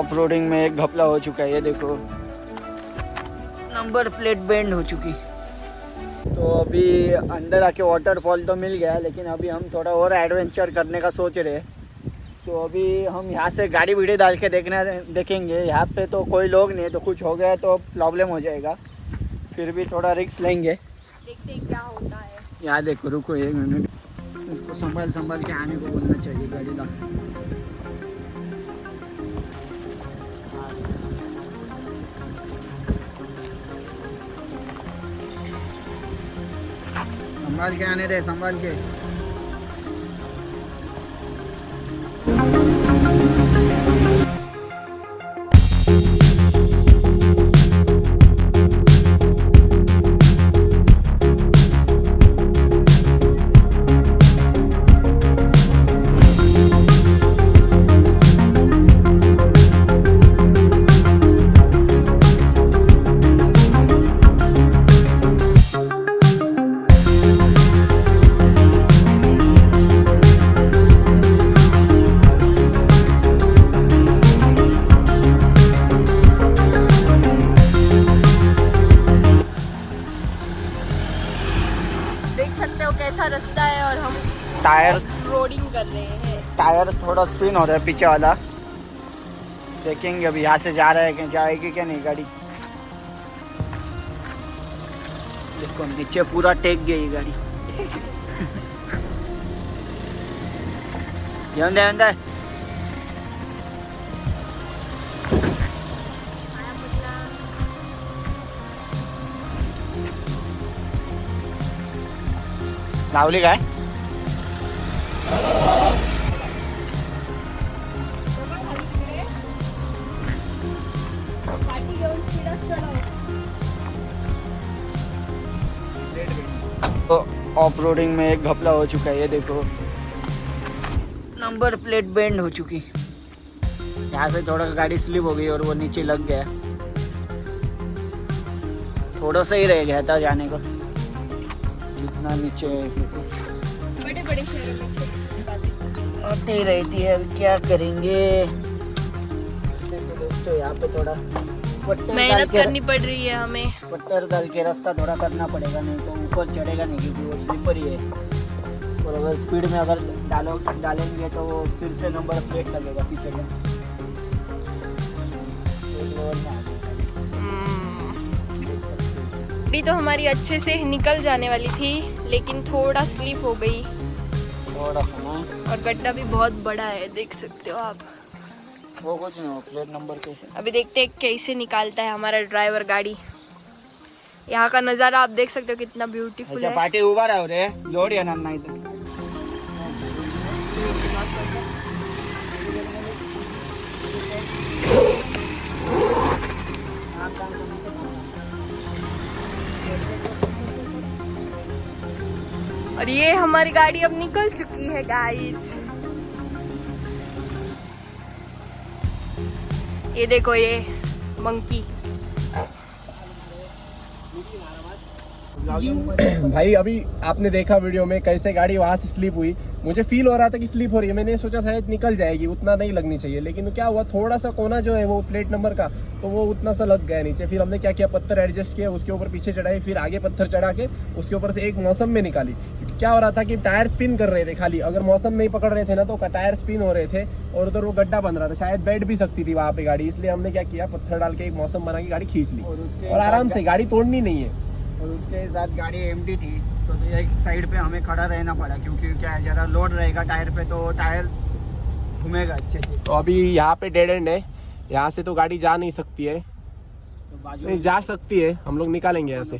Off roading में एक घपला हो चुका है। ये देखो नंबर प्लेट बेंड हो चुकी। तो अभी अंदर आके वाटरफॉल तो मिल गया, लेकिन अभी हम थोड़ा और एडवेंचर करने का सोच रहे हैं। तो अभी हम यहाँ से गाड़ी वीडियो डाल के देखेंगे। यहाँ पे तो कोई लोग नहीं है, तो कुछ हो गया तो प्रॉब्लम हो जाएगा। फिर भी थोड़ा रिस्क लेंगे, देखते हैं क्या होता है। यहाँ देखो, रुको 1 मिनट, इसको संभाल के आने को बोलना चाहिए गाड़ी का। संभाल के आने दे, संभाल के। कैसा रास्ता है और हम टायर रोडिंग कर रहे हैं। टायर थोड़ा स्पिन हो रहा है पीछे वाला। देखेंगे अभी यहाँ से जा रहा है कि जाएगी क्या नहीं गाड़ी। देखो नीचे पूरा टेक गई गाड़ी। अंदर लावली काय तो ऑफ रोडिंग में एक घपला हो चुका है। ये देखो नंबर प्लेट बेंड हो चुकी। यहाँ से थोड़ा गाड़ी स्लिप हो गई और वो नीचे लग गया। थोड़ा सा ही रह गया था जाने को, जितना नीचे बड़े बड़े शहरों में आते ही रहती है। अब क्या करेंगे दोस्तों, यहाँ पे थोड़ा मेहनत करनी पड़ रही है हमें। पत्थर डाल के रास्ता थोड़ा करना पड़ेगा, नहीं तो ऊपर चढ़ेगा नहीं, क्योंकि वो स्लीपर ही है। और अगर स्पीड में अगर डालेंगे तो वो फिर से नंबर प्लेट लगेगा पीछे का। गाड़ी तो हमारी अच्छे से निकल जाने वाली थी, लेकिन थोड़ा स्लिप हो गई थोड़ा सा ना। और गड्ढा भी बहुत बड़ा है, देख सकते हो आप। वो कुछ नहीं हो, प्लेट नंबर कैसे। अभी देखते हैं कैसे निकालता है हमारा ड्राइवर गाड़ी। यहाँ का नज़ारा आप देख सकते हो कितना ब्यूटीफुल है। पार्टी उभा रहा रे लोड येणार नाही तर। और ये हमारी गाड़ी अब निकल चुकी है गाइस। ये देखो ये मंकी। भाई अभी आपने देखा वीडियो में कैसे गाड़ी वहां से स्लिप हुई। मुझे फील हो रहा था कि स्लिप हो रही है, मैंने सोचा शायद निकल जाएगी, उतना नहीं लगनी चाहिए। लेकिन क्या हुआ, थोड़ा सा कोना जो है वो प्लेट नंबर का, तो वो उतना सा लग गया नीचे। फिर हमने क्या किया, पत्थर एडजस्ट किया, उसके ऊपर पीछे चढ़ाई, फिर आगे पत्थर चढ़ा के उसके ऊपर से एक मौसम में निकाली। क्योंकि क्या हो रहा था कि टायर स्पिन कर रहे थे खाली, अगर मौसम नहीं पकड़ रहे थे ना तो टायर स्पिन हो रहे थे और उधर वो गड्ढा बन रहा था, शायद बैठ भी सकती थी वहां पे गाड़ी। इसलिए हमने क्या किया, पत्थर डाल के एक मौसम बना के गाड़ी खींच ली और आराम से, गाड़ी तोड़नी नहीं है। और उसके साथ गाड़ी एम्प्टी थी, तो एक साइड पे हमें खड़ा रहना पड़ा, क्योंकि क्या ज़्यादा लोड रहेगा टायर पे तो टायर घूमेगा अच्छे से। तो अभी यहाँ पे डेड एंड है, यहाँ से तो गाड़ी जा नहीं सकती है। तो बाजू नहीं जा सकती है, हम लोग निकालेंगे ऐसे।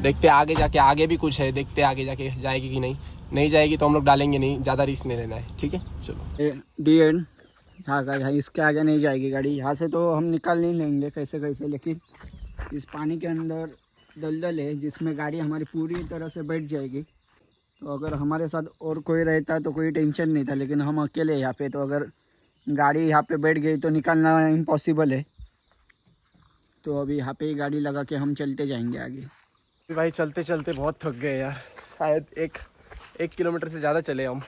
देखते आगे जाके, आगे भी कुछ है, देखते आगे जाके जाएगी कि नहीं। नहीं जाएगी तो हम लोग डालेंगे नहीं, ज़्यादा रिस्क नहीं लेना है। ठीक है चलो। डी एंड हाँ, इसके आगे नहीं जाएगी गाड़ी। यहाँ से तो हम निकाल नहीं लेंगे कैसे कैसे, लेकिन इस पानी के अंदर दलदल है जिसमें गाड़ी हमारी पूरी तरह से बैठ जाएगी। तो अगर हमारे साथ और कोई रहता तो कोई टेंशन नहीं था, लेकिन हम अकेले यहाँ पे, तो अगर गाड़ी यहाँ पे बैठ गई तो निकालना इम्पॉसिबल है। तो अभी यहाँ पे ही गाड़ी लगा के हम चलते जाएंगे आगे। भाई चलते चलते बहुत थक गए यार, शायद एक किलोमीटर से ज़्यादा चले हम।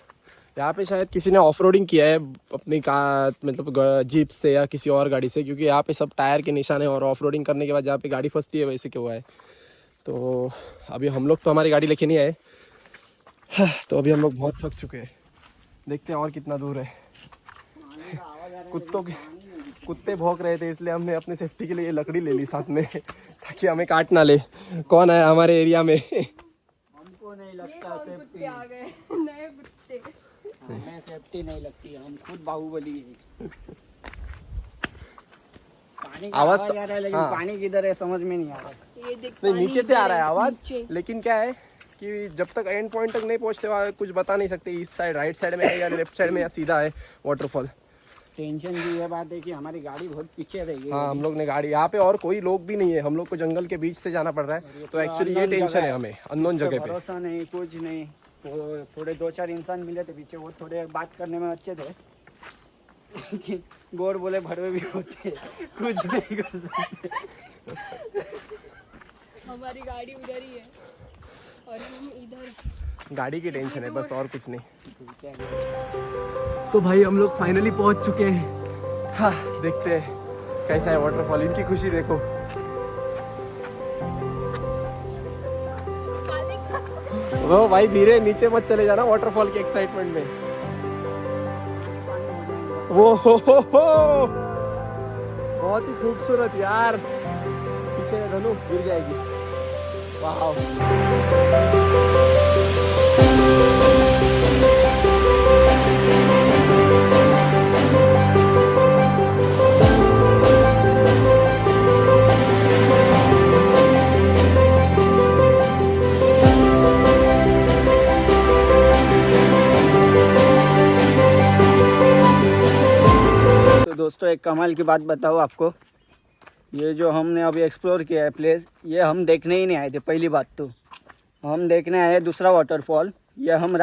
यहाँ पे शायद किसी ने ऑफ रोडिंग किया है अपनी कार, मतलब जीप से या किसी और गाड़ी से, क्योंकि यहाँ पे सब टायर के निशान है और ऑफ रोडिंग करने के बाद जहाँ पे गाड़ी फंसती है वैसे क्या हुआ है। तो अभी हम लोग तो हमारी गाड़ी लेके नहीं आए, तो अभी हम लोग बहुत थक चुके हैं। देखते हैं और कितना दूर है। कुत्ते भौंक रहे थे, इसलिए हमने अपने सेफ्टी के लिए ये लकड़ी ले ली साथ में ताकि हमें काट ना ले। कौन है हमारे एरिया में? हमको नहीं लगता सेफ्टी, आ गए नए कुत्ते। हमें सेफ्टी नहीं लगती, हम खुद बाहुबली हैं। पानी का आवाज आवाज आ रहा है, लेकिन हाँ। पानी किधर है समझ में नहीं आ रहा। ये देख नहीं, पानी नीचे से इधर आ रहा है आवाज, नीचे। लेकिन क्या है कि जब तक एंड पॉइंट तक नहीं पहुंचते वहाँ कुछ बता नहीं सकते इस साइड राइट साइड में है या लेफ्ट साइड में या सीधा है वाटरफॉल। टेंशन की यह बात है कि हमारी गाड़ी बहुत पीछे रही है। हाँ, हम लोग ने गाड़ी, यहाँ पे और कोई लोग भी नहीं है, हम लोग को जंगल के बीच से जाना पड़ रहा है। तो एक्चुअली ये टेंशन है हमें, अननोन जगह पे। भरोसा नहीं, कुछ नहीं। तो थोड़े 2-4 इंसान मिले थे पीछे, वो थोड़े बात करने में अच्छे थे, लेकिन गोर बोले भरवे भी होते, कुछ नहीं कर सकते। हमारी गाड़ी उधर ही है और हम इधर। गाड़ी की टेंशन है बस, और कुछ नहीं। तो भाई हम लोग फाइनली पहुंच चुके हैं। हाँ, देखते हैं कैसा है वाटरफॉल। इनकी खुशी देखो। वो भाई धीरे नीचे मत चले जाना वाटरफॉल के एक्साइटमेंट में। वो हो बहुत ही खूबसूरत यार। पीछे धनु गिर जाएगी। वाह, तो दोस्तों एक कमाल की बात बताओ आपको, ये जो हमने अभी एक्सप्लोर किया है प्लेस, ये हम देखने ही नहीं आए थे। पहली बात तो हम देखने आए दूसरा वाटरफॉल, ये हम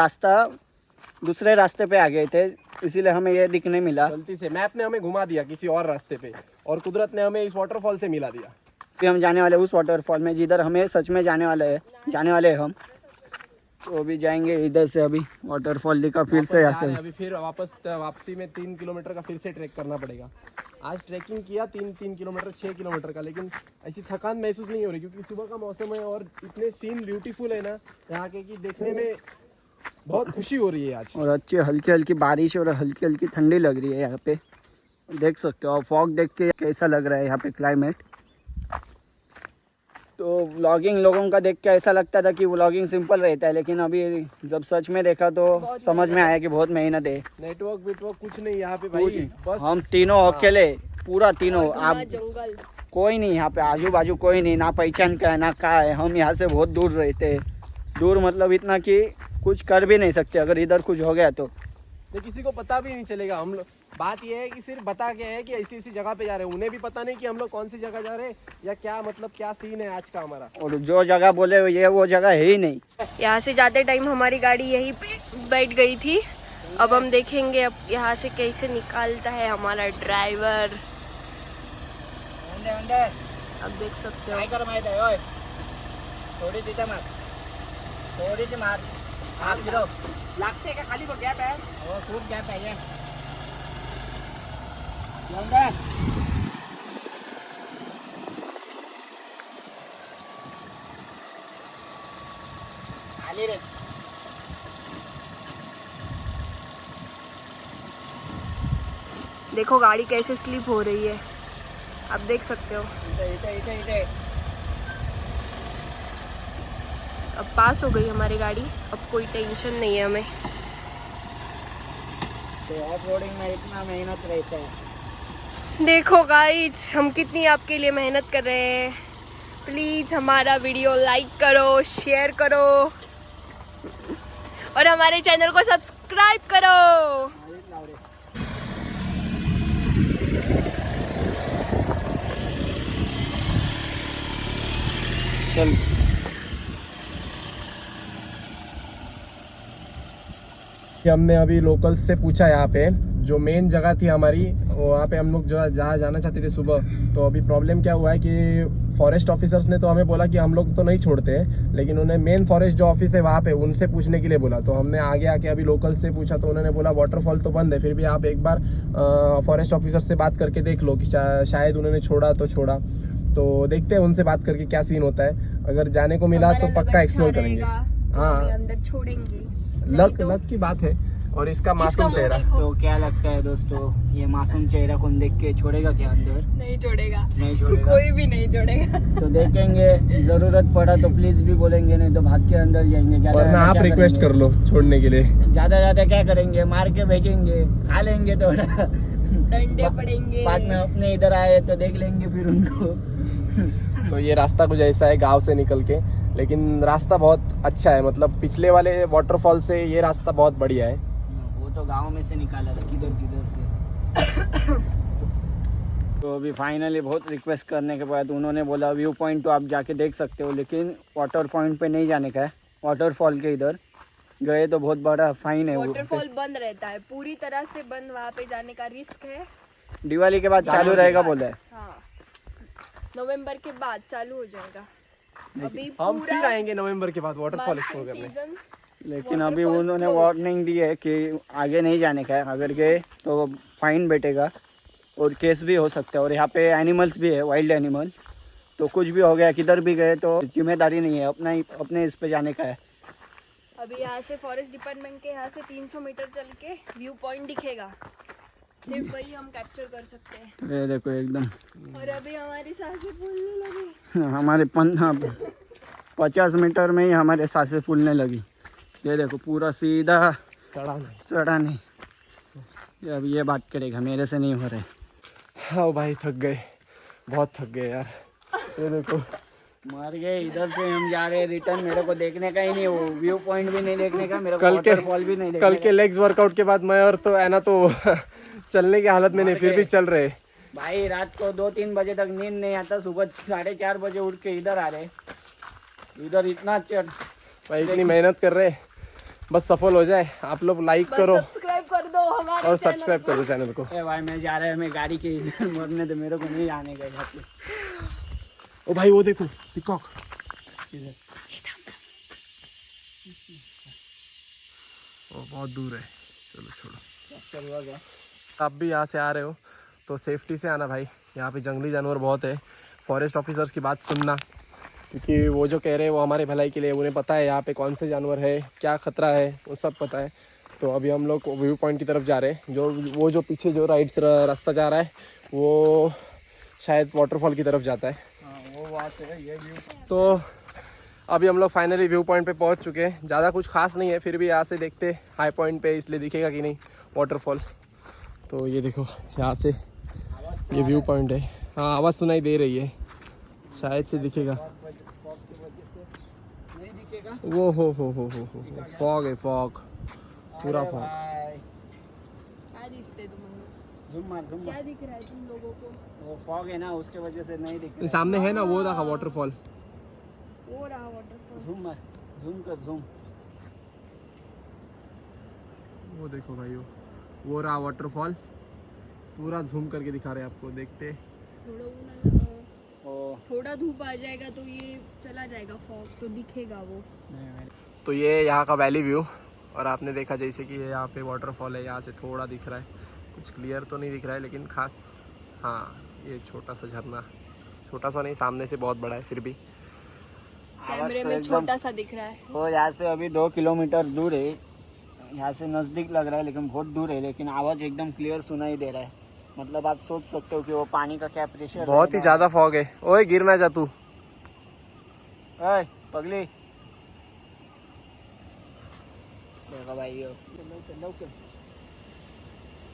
दूसरे रास्ते पे आ गए थे, इसीलिए हमें ये दिखने मिला। गलती से मैप ने हमें घुमा दिया किसी और रास्ते पे, और कुदरत ने हमें इस वाटरफॉल से मिला दिया। फिर हम जाने वाले उस वाटरफॉल में जिधर हमें सच में जाने वाले हैं हम। तो अभी जाएंगे इधर से, अभी वाटरफॉल दिखा फिर से यहाँ से। अभी फिर वापसी में 3 किलोमीटर का फिर से ट्रैक करना पड़ेगा। आज ट्रैकिंग किया 3 किलोमीटर 6 किलोमीटर का, लेकिन ऐसी थकान महसूस नहीं हो रही क्योंकि सुबह का मौसम है और इतने सीन ब्यूटीफुल है ना यहाँ के कि देखने में बहुत खुशी हो रही है आज। और अच्छी हल्की हल्की बारिश और हल्की हल्की ठंडी लग रही है यहाँ पे, देख सकते हो। और फॉग देख के कैसा लग रहा है यहाँ पे क्लाइमेट। तो व्लॉगिंग लोगों का देख के ऐसा लगता था कि व्लॉगिंग सिंपल रहता है, लेकिन अभी जब सच में देखा तो समझ में आया कि बहुत मेहनत है। नेटवर्क कुछ नहीं यहाँ पे भाई, बस हम तीनों अकेले, पूरा तीनों। आप जंगल, कोई नहीं यहाँ पे, आजू बाजू कोई नहीं, ना पहचान का है ना का है। हम यहाँ से बहुत दूर रहते हैं, दूर मतलब इतना कि कुछ कर भी नहीं सकते अगर इधर कुछ हो गया तो किसी को पता भी नहीं चलेगा। हम लोग, बात यह है कि सिर्फ बता के है कि ऐसी जगह पे जा रहे हैं, उन्हें भी पता नहीं कि हम लोग कौन सी जगह जा रहे हैं या क्या, मतलब क्या सीन है आज का हमारा। और जो जगह बोले ये वो जगह है ही नहीं। यहाँ से जाते टाइम हमारी गाड़ी यहीं पे बैठ गई थी। अब हम देखेंगे अब यहाँ से कैसे निकालता है हमारा ड्राइवर। अब देख सकते हो। थोड़ी सी मार, थोड़ी सी मार। आप गिरो लागते का खाली गॅप आहे, हो खूप गॅप आहे। आली रे। देखो गाड़ी कैसे स्लिप हो रही है, आप देख सकते हो। इथे अब पास हो गई हमारी गाड़ी, अब कोई टेंशन नहीं है हमें। तो ऑफ रोडिंग में इतना मेहनत रहता है। देखो गाइस हम कितनी आपके लिए मेहनत कर रहे हैं। प्लीज हमारा वीडियो लाइक करो, शेयर करो और हमारे चैनल को सब्सक्राइब करो। चल हमने अभी लोकल्स से पूछा, यहाँ पे जो मेन जगह थी हमारी वहाँ पे हम लोग जहाँ जाना चाहते थे सुबह, तो अभी प्रॉब्लम क्या हुआ है कि फॉरेस्ट ऑफिसर्स ने तो हमें बोला कि हम लोग तो नहीं छोड़ते हैं, लेकिन उन्हें मेन फॉरेस्ट जो ऑफिस है वहाँ पे उनसे पूछने के लिए बोला। तो हमने आगे आके अभी लोकल से पूछा तो उन्होंने बोला वाटरफॉल तो बंद है, फिर भी आप एक बार फॉरेस्ट ऑफिसर से बात करके देख लो कि शायद उन्होंने छोड़ा तो छोड़ा। तो देखते हैं उनसे बात करके क्या सीन होता है, अगर जाने को मिला तो पक्का एक्सप्लोर करेंगे। हाँ, अंदर छोड़ेंगे, लक की बात है। और इसका मासूम चेहरा, तो क्या लगता है दोस्तों, ये मासूम चेहरा कौन देख के छोड़ेगा क्या अंदर? नहीं छोड़ेगा, नहीं छोड़ेगा, कोई भी नहीं छोड़ेगा। तो देखेंगे, जरूरत पड़ा तो प्लीज भी बोलेंगे, नहीं तो भाग के अंदर जाएंगे। वरना आप रिक्वेस्ट कर लो छोड़ने के लिए। ज्यादा क्या करेंगे, मार के भेजेंगे, खा लेंगे थोड़ा, डंडे पड़ेंगे। बाद में अपने इधर आए तो देख लेंगे फिर उनको। तो ये रास्ता कुछ ऐसा है गांव से निकल के, लेकिन रास्ता बहुत अच्छा है। मतलब पिछले वाले वाटरफॉल से ये रास्ता बहुत बढ़िया है। वो तो गांव में से निकाला था, किधर से। तो अभी फाइनली बहुत रिक्वेस्ट करने के बाद उन्होंने बोला व्यू पॉइंट तो आप जाके देख सकते हो, लेकिन वाटर पॉइंट पे नहीं जाने का है। वाटरफॉल के इधर गए तो बहुत बड़ा फाइन है। वाटरफॉल बंद रहता है, पूरी तरह से बंद, वहाँ पे जाने का रिस्क है। दिवाली के बाद चालू रहेगा बोला है। हाँ, नवंबर के बाद चालू हो जाएगा। अभी हम पूरा फिर आएंगे नवंबर के बाद वाटरफॉल एक्सप्लोर करने। सीजन, लेकिन अभी उन्होंने वार्निंग दी है कि आगे नहीं जाने का है, अगर गए तो फाइन बैठेगा और केस भी हो सकता है। और यहाँ पे एनिमल्स भी है, वाइल्ड एनिमल्स, तो कुछ भी हो गया किधर भी गए तो जिम्मेदारी नहीं है, अपने इस पे जाने का है। अभी यहाँ से फॉरेस्ट डिपार्टमेंट के यहाँ से 300 मीटर चल के व्यू पॉइंट दिखेगा, सिर्फ वही हम कैप्चर कर सकते हैं। ये देखो एकदम, और अभी हमारी सांसें फूलने लगी। हमारे 50 मीटर में ही हमारे सांसें फूलने लगी। ये देखो पूरा सीधा चढ़ा नहीं। ये अब ये बात करेगा, मेरे से नहीं हो रहे। हाँ भाई थक गए, बहुत थक गए यार। ये देखो मर गए, इधर से हम जा रहे हैं रिटर्न। मेरे को देखने का ही नहीं, वो व्यू पॉइंट भी नहीं देखने का, मेरे को वाटरफॉल भी नहीं देखने कल के लेग्स वर्कआउट के बाद मैं और तो ऐना तो चलने की हालत में नहीं, फिर भी चल रहे भाई। रात को 2-3 बजे तक नींद नहीं आता, सुबह 4:30 बजे उठ के इधर आ रहे। इधर इतना चढ़ भाई, इतनी मेहनत कर रहे, बस सफल हो जाए। आप लोग लाइक करो, सब्सक्राइब कर दो हमारे और सब्सक्राइब कर दो चैनल को। ए भाई मैं जा रहा है, मैं गाड़ी के इधर मरने तो मेरे को नहीं आने का यहाँ पे। ओ भाई वो देखो पिकॉक, वो बहुत दूर है। चलो छोड़ो, आप भी यहाँ से आ रहे हो तो सेफ्टी से आना भाई। यहाँ पे जंगली जानवर बहुत है, फॉरेस्ट ऑफिसर्स की बात सुनना, क्योंकि वो जो कह रहे हैं वो हमारे भलाई के लिए। उन्हें पता है यहाँ पे कौन से जानवर है, क्या खतरा है, वो सब पता है। तो अभी हम लोग व्यू पॉइंट की तरफ जा रहे हैं। वो जो पीछे जो राइट रास्ता जा रहा है वो शायद वाटरफॉल की तरफ जाता है। वो वहाँ से है ये व्यू। तो अभी हम लोग फाइनली व्यू पॉइंट पे पहुंच चुके हैं। ज़्यादा कुछ खास नहीं है, फिर भी यहाँ से देखते हाई पॉइंट पे, इसलिए दिखेगा कि नहीं वाटरफॉल। तो ये देखो यहाँ से ये व्यू पॉइंट है। हाँ आवाज़ सुनाई दे रही है, शायद से दिखेगा। वो हो फॉग है, फॉग, पूरा फॉग। क्या दिख रहा है तुम लोगों को? वो फॉग है ना, उसके वजह से नहीं दिख रहा। सामने है ना वो रहा वाटरफॉल, वो रहा वाटरफॉल। झूम कर झूम। वो देखो भाई, वो रहा वाटरफॉल, पूरा झूम करके दिखा रहे हैं आपको। देखते थोड़ा धूप आ जाएगा तो ये चला जाएगा फॉग, तो दिखेगा वो। तो ये यहाँ का वैली व्यू। और आपने देखा जैसे कि ये यहाँ पे वाटरफॉल है, यहाँ से थोड़ा दिख रहा है, कुछ क्लियर तो नहीं दिख रहा है लेकिन खास। हाँ ये छोटा सा झरना, छोटा सा नहीं, सामने से बहुत बड़ा है, फिर भी कैमरे में छोटा सा दिख रहा है। वो यहाँ से अभी 2 किलोमीटर दूर है, यहाँ से नज़दीक लग रहा है लेकिन बहुत दूर है, लेकिन आवाज़ एकदम क्लियर सुनाई दे रहा है। मतलब आप सोच सकते हो कि वो पानी का क्या प्रेशर, बहुत ही ज़्यादा फॉग है। ओए गिर ना जा तू। ओए पगली, देखो भाई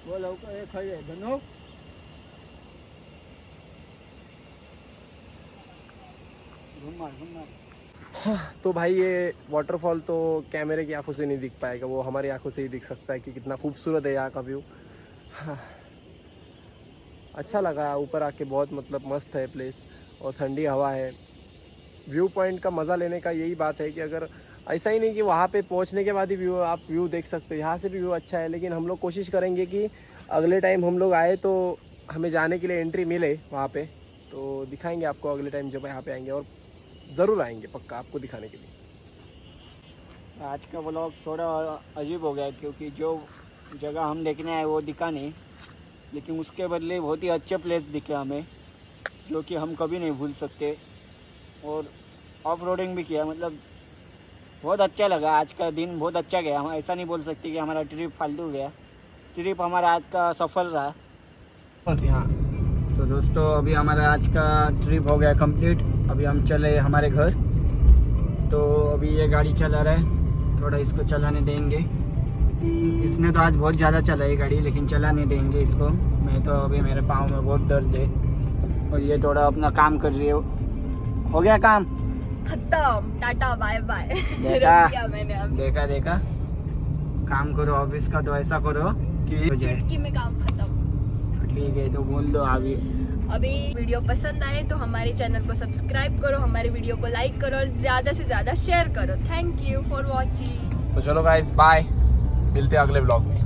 वो लौके एक है धनो। तो भाई ये वाटरफॉल तो कैमरे की आंखों से नहीं दिख पाएगा, वो हमारी आंखों से ही दिख सकता है कि कितना खूबसूरत है यहाँ का व्यू। अच्छा लगा ऊपर आके, बहुत मतलब मस्त है प्लेस, और ठंडी हवा है। व्यू पॉइंट का मज़ा लेने का यही बात है कि अगर ऐसा ही नहीं कि वहाँ पे पहुँचने के बाद ही आप व्यू देख सकते हो, यहाँ से भी व्यू अच्छा है। लेकिन हम लोग कोशिश करेंगे कि अगले टाइम हम लोग आए तो हमें जाने के लिए एंट्री मिले वहाँ पे, तो दिखाएंगे आपको अगले टाइम जब यहाँ पे आएंगे, और ज़रूर आएंगे पक्का आपको दिखाने के लिए। आज का व्लॉग थोड़ा अजीब हो गया क्योंकि जो जगह हम देखने आए वो दिखा नहीं, लेकिन उसके बदले बहुत ही अच्छे प्लेस दिखे हमें जो कि हम कभी नहीं भूल सकते। और ऑफ रोडिंग भी किया, मतलब बहुत अच्छा लगा। आज का दिन बहुत अच्छा गया। हम ऐसा नहीं बोल सकते कि हमारा ट्रिप फालतू गया। ट्रिप हमारा आज का सफल रहा। हाँ तो दोस्तों अभी हमारा आज का ट्रिप हो गया कंप्लीट। अभी हम चले हमारे घर। तो अभी ये गाड़ी चला रहा है, थोड़ा इसको चलाने देंगे। इसने तो आज बहुत ज़्यादा चलाई गाड़ी, लेकिन चलाने देंगे इसको। मैं तो अभी मेरे पाँव में बहुत दर्द है और ये थोड़ा अपना काम कर रही है। हो गया काम खत्म, टाटा बाय बाय। देखा किया मैंने अभी। देखा काम करो ऑफिस का, तो ऐसा करो कि हो जाए। चुटकी में काम खत्म। ठीक है, तो बोल दो अभी। वीडियो पसंद आए तो हमारे चैनल को सब्सक्राइब करो, हमारे वीडियो को लाइक करो और ज़्यादा से ज़्यादा शेयर करो। Thank you for watching. तो चलो गाइस बाय, मिलते हैं अगले ब्लॉग में।